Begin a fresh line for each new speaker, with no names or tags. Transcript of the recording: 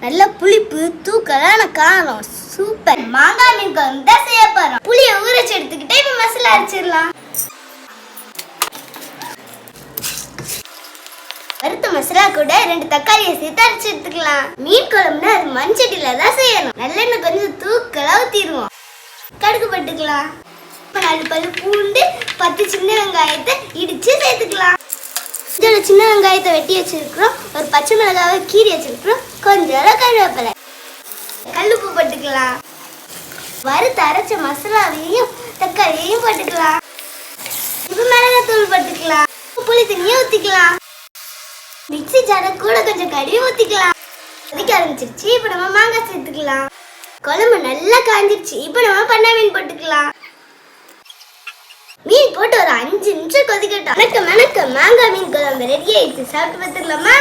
நல்ல புளிப்பு தூக்கலான காரம். சூப்பர். மாங்காய் மீன் குழம்பு தான் செய்ய போறோம். புளியை ஊறச்சு எடுத்துக்கிட்டே இப்ப மசாலா அரைச்சிடலாம். வறுத்த மசாலா கூட 2 தக்காளியை சேர்த்து அரைச்சு எடுத்துக்கலாம். மீன் குழம்புனா அது மண்சட்டியில தான் செய்யணும். நல்லெண்ணெய் கொஞ்சம் தூக்கலா ஊத்திடுவோம். கடுகு போட்டுக்கலாம். 4 பல்லு பூண்டு, 10 சின்ன வெங்காயத்தை இடிச்சு சேர்த்துக்கலாம். இதோட சின்ன வெங்காயத்தை வெட்டி வச்சிருக்கிறோம். ஒரு பச்சை மிளகாவை கீறி வச்சிருக்கிறோம். கொஞ்சம் கருவேப்பிலை, கல்லுப்பு போட்டுக்கலாம். வறுத்து அரைச்ச மசாலாவையும் தக்காளியையும் போட்டுக்கலாம். இப்ப மிளகாத்தூள் போட்டுக்கலாம். புளி தண்ணியை ஊத்திக்கலாம். மிக்ஸி ஜாரை கூட கொஞ்சம் கழுவி ஊத்திக்கலாம். கொதிக்க ஆரம்பிச்சிருச்சு. இப்ப நம்ம மாங்காய் சேர்த்துக்கலாம். குழம்பு நல்லா காஞ்சிருச்சு. இப்ப நம்ம பண்ணை மீன் போட்டுக்கலாம். மீன் போட்டு ஒரு 5 நிமிஷம் கொதிக்கட்டும். வணக்கம் மாங்காய் மீன் குழம்பு ரெடி ஆயிடுச்சு. சாப்பிட்டு பார்த்துக்கலாமா?